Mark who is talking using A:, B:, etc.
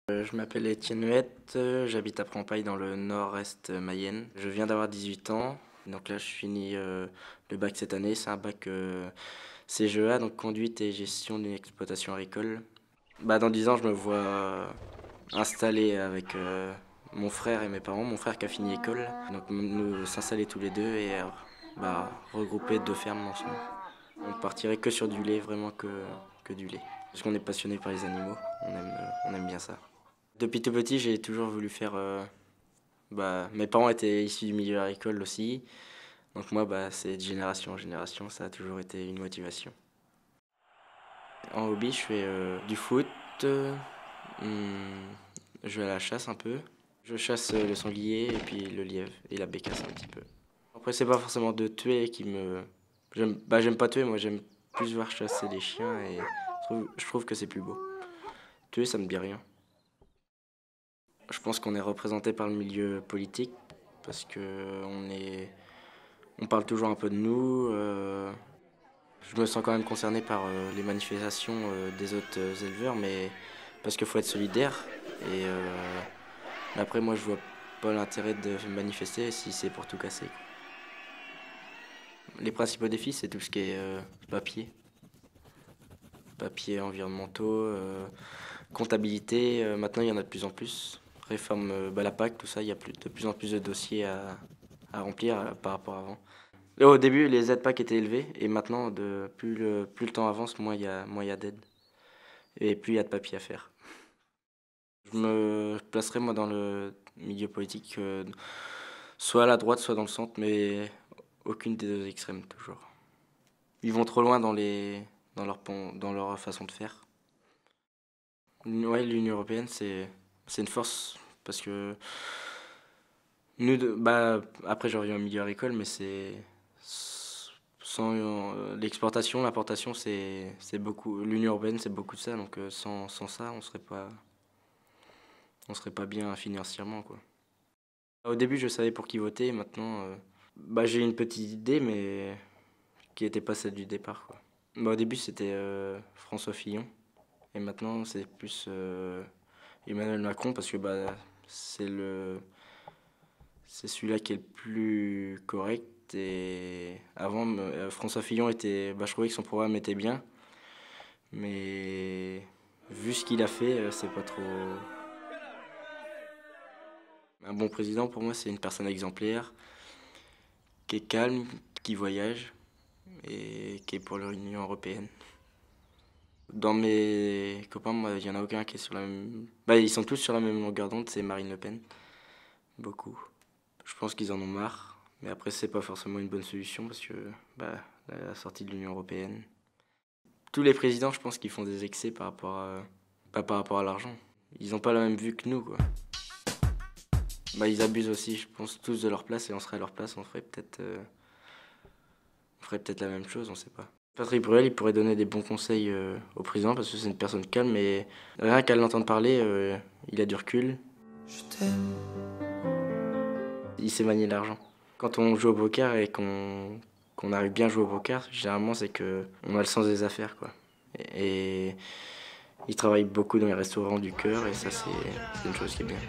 A: Je m'appelle Étienne Huette, j'habite à Prampaille dans le nord-est Mayenne. Je viens d'avoir 18 ans, donc là je finis le bac cette année. C'est un bac CGEA, donc conduite et gestion d'une exploitation agricole. Dans 10 ans, je me vois installé avec mon frère et mes parents. Mon frère qui a fini école, donc nous s'installer tous les deux et regrouper deux fermes ensemble. On partirait que sur du lait, vraiment que du lait. Parce qu'on est passionné par les animaux, on aime bien ça. Depuis tout petit, j'ai toujours voulu faire. Mes parents étaient issus du milieu agricole aussi, donc moi, c'est de génération en génération, ça a toujours été une motivation. En hobby, je fais du foot, hum, je vais à la chasse un peu. Je chasse le sanglier et puis le lièvre et la bécasse un petit peu. Après, c'est pas forcément de tuer qui me. J'aime pas tuer, moi j'aime plus voir chasser des chiens et je trouve que c'est plus beau. Tuer, ça me dit rien. Je pense qu'on est représenté par le milieu politique parce que on parle toujours un peu de nous. Je me sens quand même concerné par les manifestations des autres éleveurs, mais parce qu'il faut être solidaire. Mais après, moi, je vois pas l'intérêt de manifester si c'est pour tout casser. Les principaux défis, c'est tout ce qui est papiers environnementaux, comptabilité. Maintenant, il y en a de plus en plus. Réforme, la PAC, tout ça, il y a de plus en plus de dossiers à remplir par rapport à avant. Et au début, les aides PAC étaient élevées et maintenant, plus le temps avance, moins il y a d'aides et plus il y a de papiers à faire. Je me placerai moi dans le milieu politique, soit à la droite, soit dans le centre, mais aucune des deux extrêmes toujours. Ils vont trop loin dans leur façon de faire. Ouais, l'Union européenne, c'est une force parce que après je reviens au milieu agricole, mais c'est sans l'exportation, l'importation, c'est beaucoup. L'Union européenne, c'est beaucoup de ça, donc sans ça, on serait pas bien financièrement, quoi. Au début, je savais pour qui voter, et maintenant, j'ai une petite idée, mais qui n'était pas celle du départ, quoi. Au début, c'était François Fillon, et maintenant, c'est plus Emmanuel Macron, parce que c'est c'est celui-là qui est le plus correct. Et avant, François Fillon je trouvais que son programme était bien, mais vu ce qu'il a fait, c'est pas trop. Un bon président, pour moi, c'est une personne exemplaire, qui est calme, qui voyage et qui est pour l'Union européenne. Dans mes copains, moi, il n'y en a aucun qui est sur la même. Ils sont tous sur la même longueur d'onde, c'est Marine Le Pen. Beaucoup. Je pense qu'ils en ont marre. Mais après, c'est pas forcément une bonne solution parce que la sortie de l'Union européenne. Tous les présidents, je pense qu'ils font des excès pas par rapport à l'argent. Ils n'ont pas la même vue que nous, quoi. Ils abusent aussi, je pense, tous de leur place et on serait à leur place, on ferait peut-être la même chose, on sait pas. Patrick Bruel, il pourrait donner des bons conseils au président parce que c'est une personne calme et rien qu'à l'entendre parler, il a du recul. Je t'aime. Il sait manier l'argent. Quand on joue au poker et qu'on arrive bien à jouer au poker, généralement c'est que on a le sens des affaires, quoi. Et il travaille beaucoup dans les restaurants du cœur et ça c'est une chose qui est bien.